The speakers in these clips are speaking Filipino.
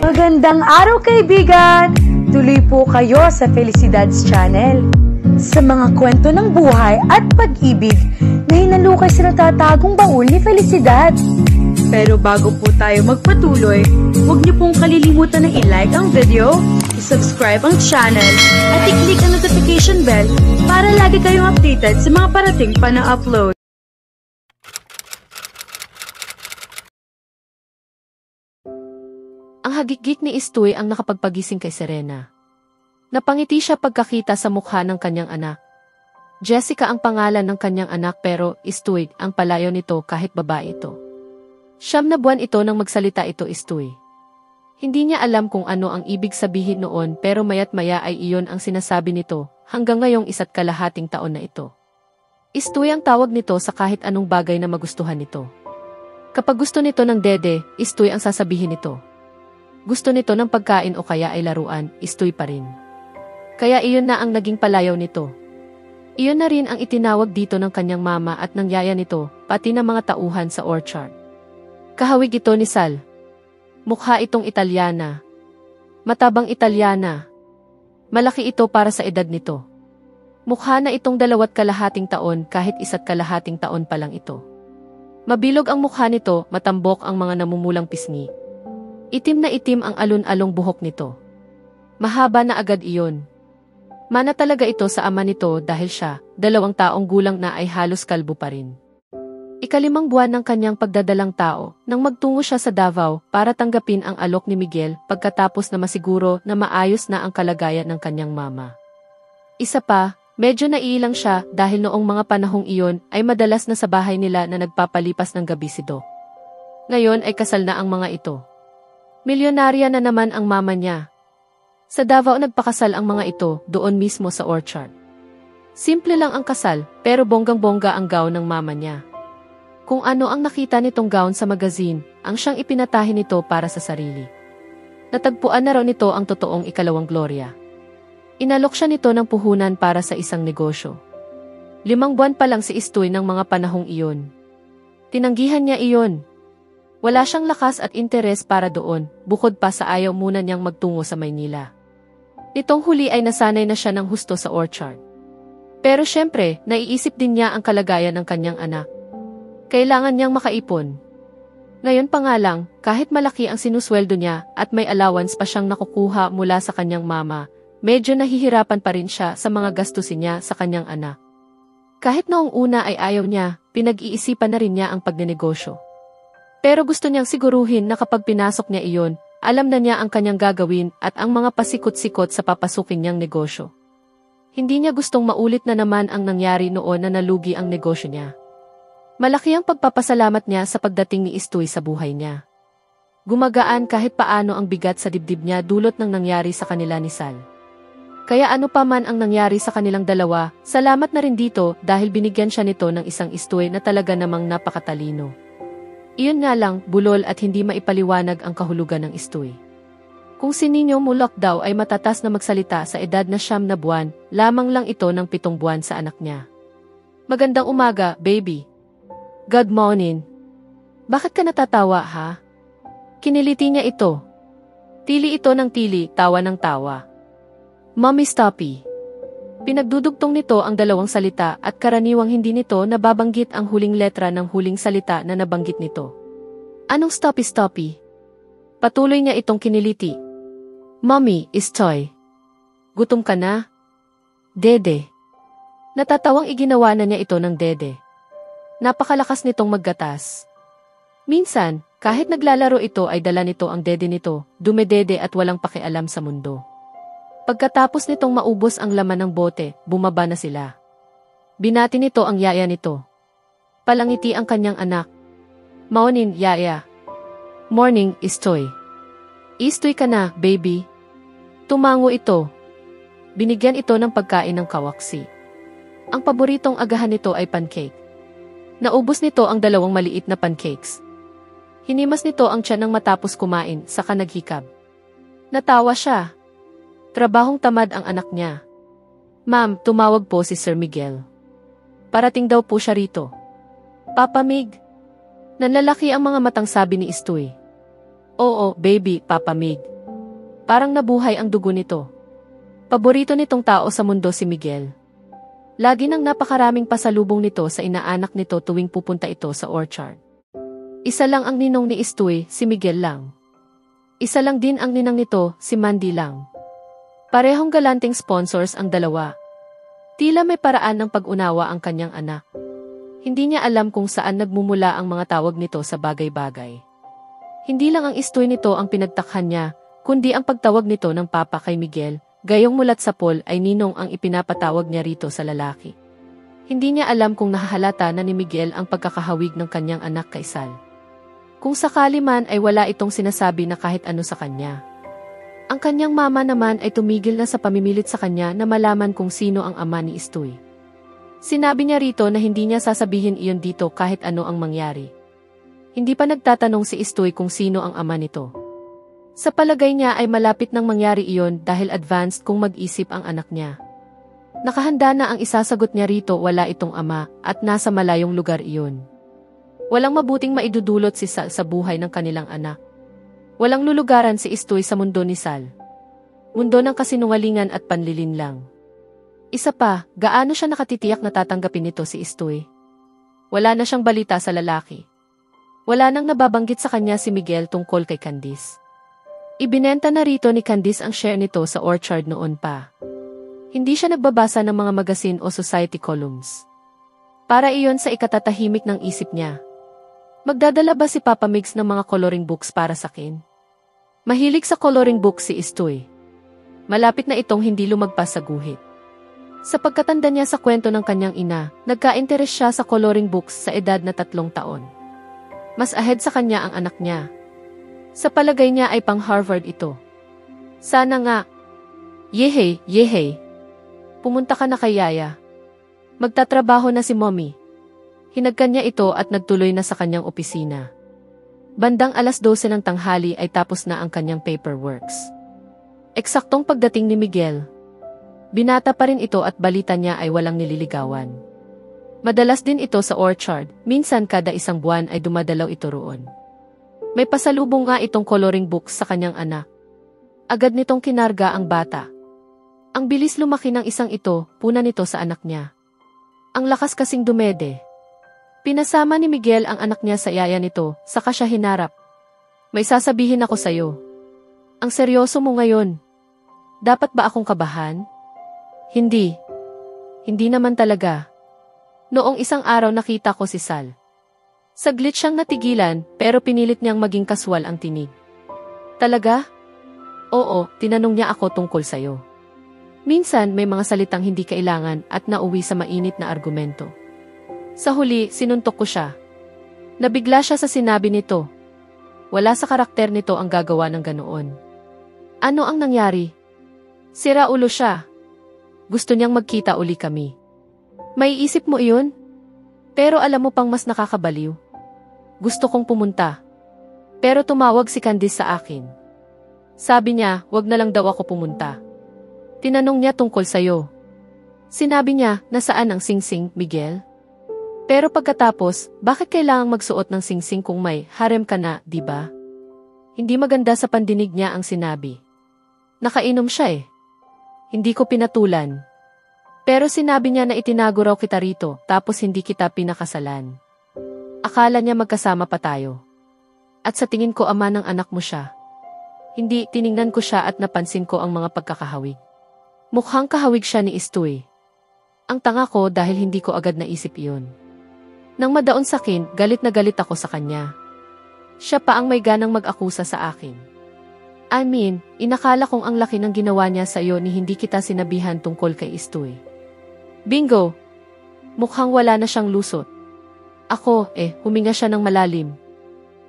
Magandang araw kaibigan! Tuloy po kayo sa Felicidad's Channel. Sa mga kwento ng buhay at pag-ibig na hinalukay sa natatagong baul ni Felicidad. Pero bago po tayo magpatuloy, huwag niyo pong kalilimutan na i-like ang video, i-subscribe ang channel, at i-click ang notification bell para lagi kayong updated sa mga parating pa na upload. Ang hagik-gik ni Istoy ang nakapagpagising kay Serena. Napangiti siya pagkakita sa mukha ng kanyang anak. Jessica ang pangalan ng kanyang anak pero Istoy ang palayo nito kahit babae ito. 9 na buwan ito nang magsalita ito Istoy. Hindi niya alam kung ano ang ibig sabihin noon pero maya't maya ay iyon ang sinasabi nito hanggang ngayong 1.5 taon na ito. Istoy ang tawag nito sa kahit anong bagay na magustuhan nito. Kapag gusto nito ng dede, Istoy ang sasabihin nito. Gusto nito ng pagkain o kaya ay laruan, Istoy pa rin. Kaya iyon na ang naging palayaw nito. Iyon na rin ang itinawag dito ng kanyang mama at ng yaya nito, pati ng mga tauhan sa orchard. Kahawig ito ni Sal. Mukha itong Italyana. Matabang Italyana. Malaki ito para sa edad nito. Mukha na itong 2.5 taon kahit 1.5 taon pa lang ito. Mabilog ang mukha nito, matambok ang mga namumulang pisngi. Itim na itim ang alon-along buhok nito. Mahaba na agad iyon. Mana talaga ito sa ama nito dahil siya, 2 taong gulang na ay halos kalbo pa rin. 5 buwan ng kanyang pagdadalang tao nang magtungo siya sa Davao para tanggapin ang alok ni Miguel pagkatapos na masiguro na maayos na ang kalagayan ng kanyang mama. Isa pa, medyo naiilang siya dahil noong mga panahong iyon ay madalas na sa bahay nila na nagpapalipas ng gabi si Doc. Ngayon ay kasal na ang mga ito. Milyonarya na naman ang mama niya. Sa Davao nagpakasal ang mga ito doon mismo sa orchard. Simple lang ang kasal pero bonggang-bongga ang gown ng mama niya. Kung ano ang nakita nitong gown sa magazine, ang siyang ipinatahin nito para sa sarili. Natagpuan na raw nito ang totoong ikalawang Gloria. Inalok siya nito ng puhunan para sa isang negosyo. 5 buwan pa lang si Istoy ng mga panahong iyon. Tinanggihan niya iyon. Wala siyang lakas at interes para doon, bukod pa sa ayaw muna niyang magtungo sa Maynila. Nitong huli ay nasanay na siya ng husto sa orchard. Pero syempre, naiisip din niya ang kalagayan ng kanyang anak. Kailangan niyang makaipon. Ngayon pa nga lang, kahit malaki ang sinusweldo niya at may allowance pa siyang nakukuha mula sa kanyang mama, medyo nahihirapan pa rin siya sa mga gastusin niya sa kanyang anak. Kahit noong una ay ayaw niya, pinag-iisipan na rin niya ang pagnenegosyo. Pero gusto niyang siguruhin na kapag pinasok niya iyon, alam na niya ang kanyang gagawin at ang mga pasikot-sikot sa papasukin niyang negosyo. Hindi niya gustong maulit na naman ang nangyari noon na nalugi ang negosyo niya. Malaki ang pagpapasalamat niya sa pagdating ni Istoy sa buhay niya. Gumagaan kahit paano ang bigat sa dibdib niya dulot ng nangyari sa kanila ni Sal. Kaya ano pa man ang nangyari sa kanilang dalawa, salamat na rin dito dahil binigyan siya nito ng isang Istoy na talaga namang napakatalino. Iyon nga lang, bulol at hindi maipaliwanag ang kahulugan ng Istoy. Kung si Nino Mulak daw ay matatas na magsalita sa edad na 9 na buwan, lamang lang ito ng 7 buwan sa anak niya. Magandang umaga, baby. Good morning. Bakit ka natatawa, ha? Kiniliti niya ito. Tili ito ng tili, tawa ng tawa. Mommy Stoppy. Pinagdudugtong nito ang 2 salita at karaniwang hindi nito nababanggit ang huling letra ng huling salita na nabanggit nito. Anong stoppy? Patuloy niya itong kiniliti. Mommy is toy. Gutom ka na? Dede. Natatawang iginawa na niya ito ng dede. Napakalakas nitong maggatas. Minsan, kahit naglalaro ito ay dala nito ang dede nito, dumedede at walang pakialam sa mundo. Pagkatapos nitong maubos ang laman ng bote, bumaba na sila. Binati nito ang yaya nito. Palangiti ang kanyang anak. Morning, yaya. Morning, Istoy. Istoy ka na, baby. Tumango ito. Binigyan ito ng pagkain ng kawaksi. Ang paboritong agahan nito ay pancake. Naubos nito ang 2 maliit na pancakes. Hinimas nito ang tiyan nang matapos kumain, saka naghikab. Natawa siya. Trabahong tamad ang anak niya. Ma'am, tumawag po si Sir Miguel. Parating daw po siya rito. Papa Mig. Nanlalaki ang mga matang sabi ni Istoy. Oo, baby, Papa Mig. Parang nabuhay ang dugo nito. Paborito nitong tao sa mundo si Miguel. Lagi nang napakaraming pasalubong nito sa inaanak nito tuwing pupunta ito sa orchard. Isa lang ang ninong ni Istoy, si Miguel lang. Isa lang din ang ninang nito, si Mandy lang. Parehong galanting sponsors ang dalawa. Tila may paraan ng pag-unawa ang kanyang anak. Hindi niya alam kung saan nagmumula ang mga tawag nito sa bagay-bagay. Hindi lang ang Istoy nito ang pinagtakhan niya, kundi ang pagtawag nito ng papa kay Miguel, gayong mulat sa Paul ay ninong ang ipinapatawag niya rito sa lalaki. Hindi niya alam kung nahahalata na ni Miguel ang pagkakahawig ng kanyang anak kay Sal. Kung sakali man ay wala itong sinasabi na kahit ano sa kanya. Ang kanyang mama naman ay tumigil na sa pamimilit sa kanya na malaman kung sino ang ama ni Istoy. Sinabi niya rito na hindi niya sasabihin iyon dito kahit ano ang mangyari. Hindi pa nagtatanong si Istoy kung sino ang ama nito. Sa palagay niya ay malapit nang mangyari iyon dahil advanced kung mag-isip ang anak niya. Nakahanda na ang isasagot niya rito wala itong ama at nasa malayong lugar iyon. Walang mabuting maidudulot si Sal sa buhay ng kanilang anak. Walang lulugaran si Istoy sa mundo ni Sal. Mundo ng kasinungalingan at panlilinlang. Isa pa, gaano siya nakatitiyak na tatanggapin nito si Istoy? Wala na siyang balita sa lalaki. Wala nang nababanggit sa kanya si Miguel tungkol kay Candice. Ibinenta na rito ni Candice ang share nito sa orchard noon pa. Hindi siya nagbabasa ng mga magazine o society columns. Para iyon sa ikatatahimik ng isip niya. Magdadala ba si Papa Migs ng mga coloring books para sa akin? Mahilig sa coloring books si Istoy. Malapit na itong hindi lumagpas sa guhit. Sa pagkatanda niya sa kwento ng kanyang ina, nagka-interes siya sa coloring books sa edad na 3 taon. Mas ahead sa kanya ang anak niya. Sa palagay niya ay pang Harvard ito. Sana nga. Yehey, yehey. Pumunta ka na kay Yaya. Magtatrabaho na si Mommy. Hinagkan niya ito at nagtuloy na sa kanyang opisina. Bandang 12:00 ng tanghali ay tapos na ang kanyang paperworks. Eksaktong pagdating ni Miguel. Binata pa rin ito at balita niya ay walang nililigawan. Madalas din ito sa orchard, minsan kada 1 buwan ay dumadalaw ito roon. May pasalubong nga itong coloring books sa kanyang anak. Agad nitong kinarga ang bata. Ang bilis lumaki ng isang ito, puna nito sa anak niya. Ang lakas kasing dumede. Pinasama ni Miguel ang anak niya sa yaya nito, saka siya hinarap. May sasabihin ako sa'yo. Ang seryoso mo ngayon. Dapat ba akong kabahan? Hindi. Hindi naman talaga. Noong isang araw nakita ko si Sal. Saglit siyang natigilan, pero pinilit niyang maging kaswal ang tinig. Talaga? Oo, tinanong niya ako tungkol sa'yo. Minsan may mga salitang hindi kailangan at nauwi sa mainit na argumento. Sa huli, sinuntok ko siya. Nabigla siya sa sinabi nito. Wala sa karakter nito ang gagawa ng ganoon. Ano ang nangyari? Sira ulo siya. Gusto niyang magkita uli kami. May isip mo iyon? Pero alam mo pang mas nakakabaliw. Gusto kong pumunta. Pero tumawag si Candice sa akin. Sabi niya, wag na lang daw ako pumunta. Tinanong niya tungkol sa'yo. Sinabi niya, nasaan ang singsing, Miguel? Pero pagkatapos, bakit kailangang magsuot ng singsing kung may harem ka na, di ba? Hindi maganda sa pandinig niya ang sinabi. Nakainom siya eh. Hindi ko pinatulan. Pero sinabi niya na itinago raw kita rito, tapos hindi kita pinakasalan. Akala niya magkasama pa tayo. At sa tingin ko ama ng anak mo siya. Hindi, tiningnan ko siya at napansin ko ang mga pagkakahawig. Mukhang kahawig siya ni Istoy. Ang tanga ko dahil hindi ko agad naisip iyon. Nang madaon sa akin, galit na galit ako sa kanya. Siya pa ang may ganang mag-akusa sa akin. I mean, inakala kong ang laki ng ginawa niya sa iyo ni hindi kita sinabihan tungkol kay Istoy. Bingo! Mukhang wala na siyang lusot. Ako, huminga siya ng malalim.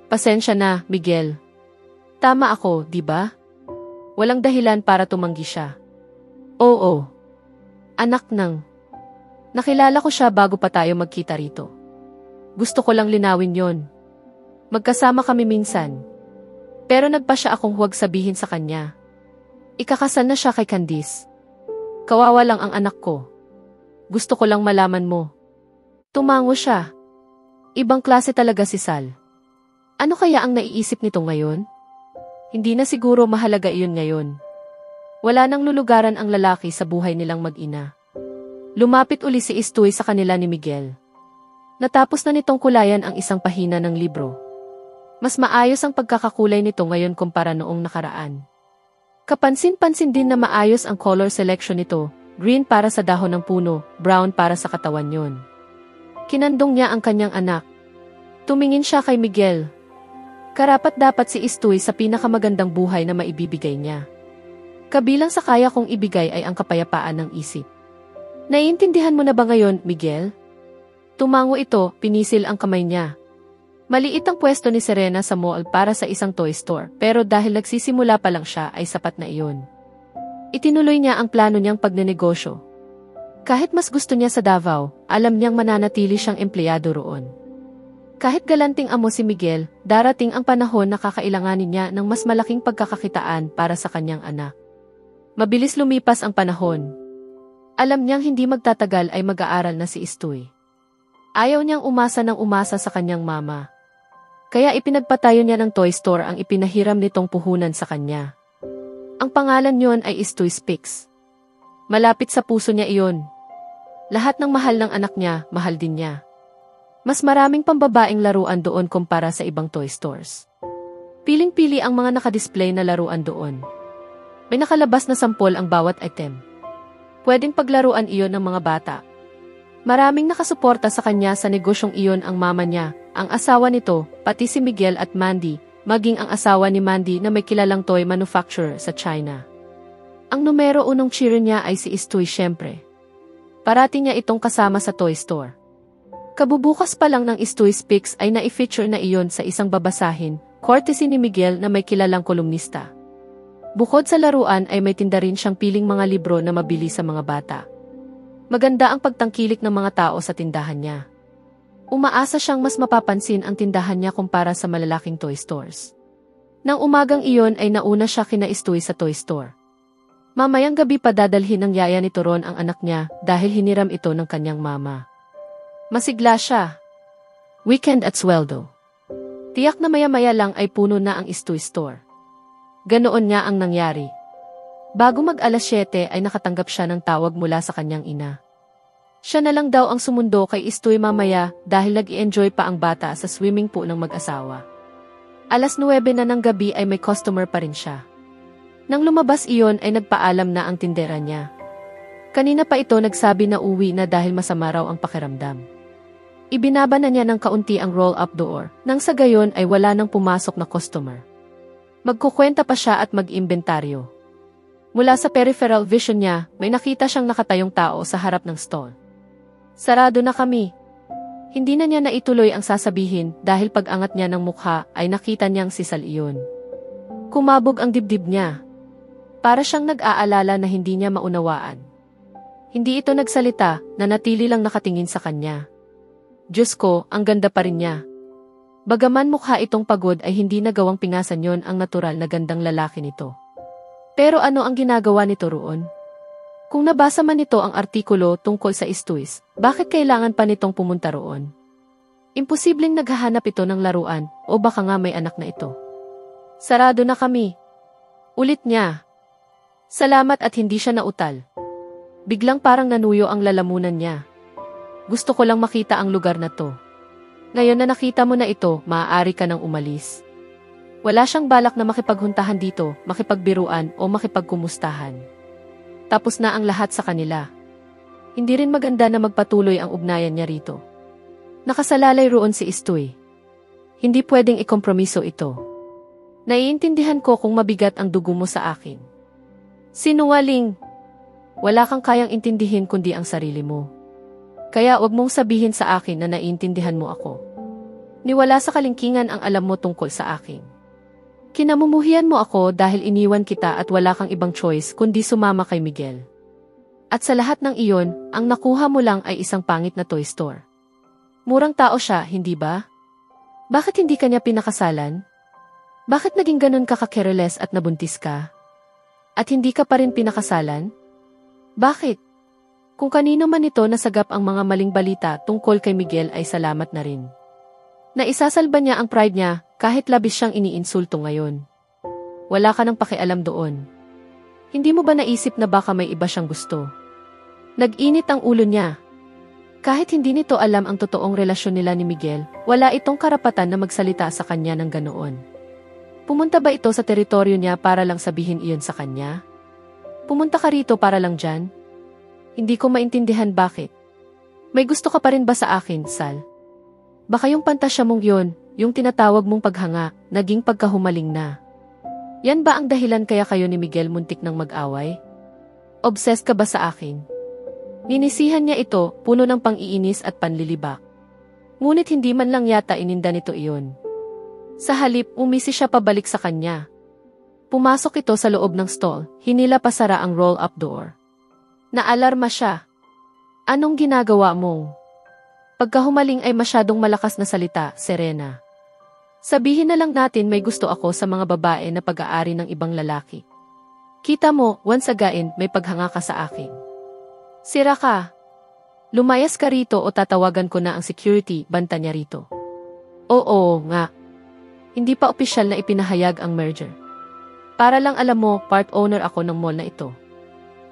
Pasensya na, Miguel. Tama ako, di ba? Walang dahilan para tumanggi siya. Oo. Anak ng. Nakilala ko siya bago pa tayo magkita rito. Gusto ko lang linawin yon. Magkasama kami minsan. Pero nagpa siya akong huwag sabihin sa kanya. Ikakasal na siya kay Candice. Kawawa lang ang anak ko. Gusto ko lang malaman mo. Tumango siya. Ibang klase talaga si Sal. Ano kaya ang naiisip nito ngayon? Hindi na siguro mahalaga iyon ngayon. Wala nang lulugaran ang lalaki sa buhay nilang mag-ina. Lumapit uli si Estoy sa kanila ni Miguel. Natapos na nitong kulayan ang isang pahina ng libro. Mas maayos ang pagkakakulay nito ngayon kumpara noong nakaraan. Kapansin-pansin din na maayos ang color selection nito, green para sa dahon ng puno, brown para sa katawan yon. Kinandong niya ang kanyang anak. Tumingin siya kay Miguel. Karapat-dapat si Estoy sa pinakamagandang buhay na maibibigay niya. Kabilang sa kaya kong ibigay ay ang kapayapaan ng isip. Naiintindihan mo na ba ngayon, Miguel? Tumango ito, pinisil ang kamay niya. Maliit ang pwesto ni Serena sa mall para sa isang toy store, pero dahil nagsisimula pa lang siya ay sapat na iyon. Itinuloy niya ang plano niyang pagnenegosyo. Kahit mas gusto niya sa Davao, alam niyang mananatili siyang empleyado roon. Kahit galanting amo si Miguel, darating ang panahon na kakailanganin niya ng mas malaking pagkakakitaan para sa kanyang anak. Mabilis lumipas ang panahon. Alam niyang hindi magtatagal ay mag-aaral na si Estoy. Ayaw niyang umasa ng umasa sa kanyang mama. Kaya ipinagpatayo niya ng toy store ang ipinahiram nitong puhunan sa kanya. Ang pangalan niyon ay Estoy Speaks. Malapit sa puso niya iyon. Lahat ng mahal ng anak niya, mahal din niya. Mas maraming pambabaeng laruan doon kumpara sa ibang toy stores. Piling-pili ang mga nakadisplay na laruan doon. May nakalabas na sampol ang bawat item. Pwedeng paglaruan iyon ng mga bata. Maraming nakasuporta sa kanya sa negosyong iyon ang mama niya, ang asawa nito, pati si Miguel at Mandy, maging ang asawa ni Mandy na may kilalang toy manufacturer sa China. Ang numero unong cheer niya ay si Estoy syempre. Parati niya itong kasama sa toy store. Kabubukas pa lang ng Estoy Speaks ay na-feature na iyon sa isang babasahin, courtesy ni Miguel na may kilalang kolumnista. Bukod sa laruan ay may tinda rin siyang piling mga libro na mabili sa mga bata. Maganda ang pagtangkilik ng mga tao sa tindahan niya. Umaasa siyang mas mapapansin ang tindahan niya kumpara sa malalaking toy stores. Nang umagang iyon ay nauna siya kina Estoy sa toy store. Mamayang gabi pa dadalhin ng yaya ni Toron ang anak niya dahil hiniram ito ng kanyang mama. Masigla siya. Weekend at sweldo. Tiyak na maya-maya lang ay puno na ang Estoy store. Ganoon nga ang nangyari. Bago mag-alas 7 ay nakatanggap siya ng tawag mula sa kanyang ina. Siya na lang daw ang sumundo kay Estoy mamaya dahil nag-i-enjoy pa ang bata sa swimming pool ng mag-asawa. Alas 9 na ng gabi ay may customer pa rin siya. Nang lumabas iyon ay nagpaalam na ang tindera niya. Kanina pa ito nagsabi na uwi na dahil masama raw ang pakiramdam. Ibinaba na niya ng kaunti ang roll-up door, nang sa gayon ay wala nang pumasok na customer. Magkukwenta pa siya at mag-imbentaryo. Mula sa peripheral vision niya, may nakita siyang nakatayong tao sa harap ng stall. Sarado na kami. Hindi na niya naituloy ang sasabihin dahil pag-angat niya ng mukha ay nakita niyang si Sal iyon. Kumabog ang dibdib niya. Para siyang nag-aalala na hindi niya maunawaan. Hindi ito nagsalita, nanatili lang nakatingin sa kanya. Diyos ko, ang ganda pa rin niya. Bagaman mukha itong pagod ay hindi nagawang pingasan yon ang natural na gandang lalaki nito. Pero ano ang ginagawa nito roon? Kung nabasa man nito ang artikulo tungkol sa Estoy, bakit kailangan pa nitong pumunta roon? Imposibleng naghahanap ito ng laruan o baka nga may anak na ito. Sarado na kami. Ulit niya. Salamat at hindi siya nautal. Biglang parang nanuyo ang lalamunan niya. Gusto ko lang makita ang lugar na to. Ngayon na nakita mo na ito, maaari ka nang umalis. Wala siyang balak na makipaghuntahan dito, makipagbiruan o makipagkumustahan. Tapos na ang lahat sa kanila. Hindi rin maganda na magpatuloy ang ugnayan niya rito. Nakasalalay roon si Estoy. Hindi pwedeng ikompromiso ito. Naiintindihan ko kung mabigat ang dugo mo sa akin. Sinungaling! Wala kang kayang intindihin kundi ang sarili mo. Kaya wag mong sabihin sa akin na naiintindihan mo ako. Niwala sa kalingkingan ang alam mo tungkol sa akin. Kinamumuhian mo ako dahil iniwan kita at wala kang ibang choice kundi sumama kay Miguel. At sa lahat ng iyon, ang nakuha mo lang ay isang pangit na toy store. Murang tao siya, hindi ba? Bakit hindi kanya pinakasalan? Bakit naging ganun ka ka-careless at nabuntis ka? At hindi ka pa rin pinakasalan? Bakit? Kung kanino man ito nasagap ang mga maling balita tungkol kay Miguel ay salamat na rin. Naisasalba niya ang pride niya kahit labis siyang iniinsulto ngayon. Wala ka nang pakialam doon. Hindi mo ba naisip na baka may iba siyang gusto? Nag-init ang ulo niya. Kahit hindi nito alam ang totoong relasyon nila ni Miguel, wala itong karapatan na magsalita sa kanya ng ganoon. Pumunta ba ito sa teritoryo niya para lang sabihin iyon sa kanya? Pumunta ka rito para lang dyan? Hindi ko maintindihan bakit. May gusto ka pa rin ba sa akin, Sal? Baka yung pantasya mong yun, yung tinatawag mong paghanga, naging pagkahumaling na. Yan ba ang dahilan kaya kayo ni Miguel muntik ng mag-away? Obsessed ka ba sa akin? Ninisihan niya ito, puno ng pang-iinis at panlilibak. Ngunit hindi man lang yata ininda nito iyon. Sa halip, umisi siya pabalik sa kanya. Pumasok ito sa loob ng stall, hinila pasara ang roll-up door. Naalarma siya. Anong ginagawa mo? Pagkahumaling ay masyadong malakas na salita, Serena. Sabihin na lang natin may gusto ako sa mga babae na pag-aari ng ibang lalaki. Kita mo, once again, may paghanga ka sa akin. Sira ka. Lumayas ka rito o tatawagan ko na ang security, banta niya rito. Oo nga. Hindi pa opisyal na ipinahayag ang merger. Para lang alam mo, part owner ako ng mall na ito.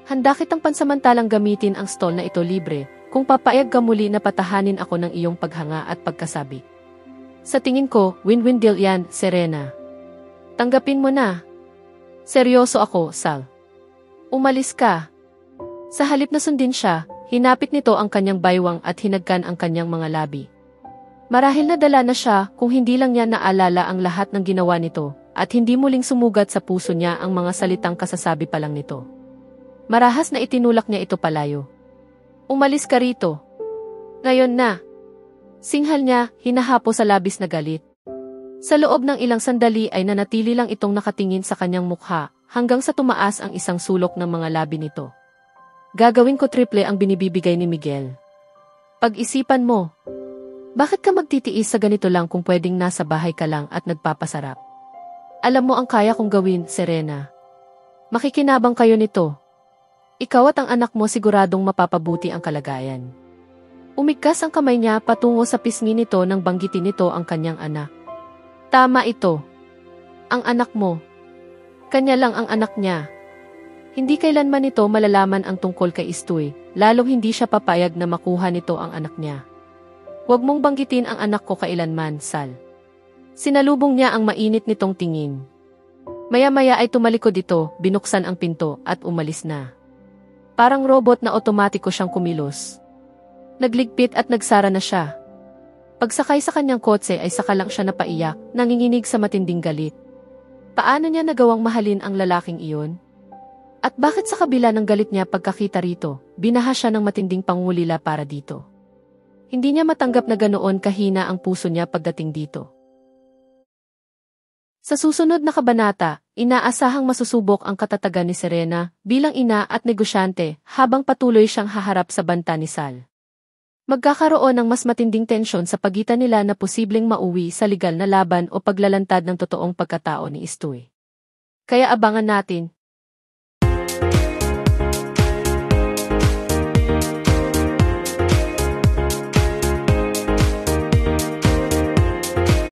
Handa kitang pansamantalang gamitin ang stall na ito libre kung papayag ka muli na patahanin ako ng iyong paghanga at pagkasabi. Sa tingin ko, win-win deal yan, Serena. Tanggapin mo na. Seryoso ako, Sal. Umalis ka. Sa halip na sundin siya, hinapit nito ang kanyang baywang at hinagkan ang kanyang mga labi. Marahil nadala na siya kung hindi lang niya naalala ang lahat ng ginawa nito at hindi muling sumugat sa puso niya ang mga salitang kasasabi pa lang nito. Marahas na itinulak niya ito palayo. Umalis ka rito. Ngayon na. Singhal niya, hinahapo sa labis na galit. Sa loob ng ilang sandali ay nanatili lang itong nakatingin sa kanyang mukha hanggang sa tumaas ang isang sulok ng mga labi nito. Gagawin ko triple ang binibibigay ni Miguel. Pag-isipan mo. Bakit ka magtitiis sa ganito lang kung pwedeng nasa bahay ka lang at nagpapasarap? Alam mo ang kaya kong gawin, Serena. Makikinabang kayo nito. Ikaw at ang anak mo siguradong mapapabuti ang kalagayan. Umigkas ang kamay niya patungo sa pisngi nito nang banggitin nito ang kanyang anak. Tama ito. Ang anak mo. Kanya lang ang anak niya. Hindi kailanman nito malalaman ang tungkol kay Istoy, lalong hindi siya papayag na makuha nito ang anak niya. Huwag mong banggitin ang anak ko kailanman, Sal. Sinalubong niya ang mainit nitong tingin. Maya-maya ay tumalikod ito, binuksan ang pinto at umalis na. Parang robot na otomatiko siyang kumilos. Nagligpit at nagsara na siya. Pagsakay sa kanyang kotse ay saka lang siya napaiyak, nanginginig sa matinding galit. Paano niya nagawang mahalin ang lalaking iyon? At bakit sa kabila ng galit niya pagkakita rito, binaha siya ng matinding pangulila para dito? Hindi niya matanggap na ganoon kahina ang puso niya pagdating dito. Sa susunod na kabanata, inaasahang masusubok ang katatagan ni Serena bilang ina at negosyante habang patuloy siyang haharap sa banta ni Sal. Magkakaroon ng mas matinding tensyon sa pagitan nila na posibleng mauwi sa legal na laban o paglalantad ng totoong pagkatao ni Istoy. Kaya abangan natin,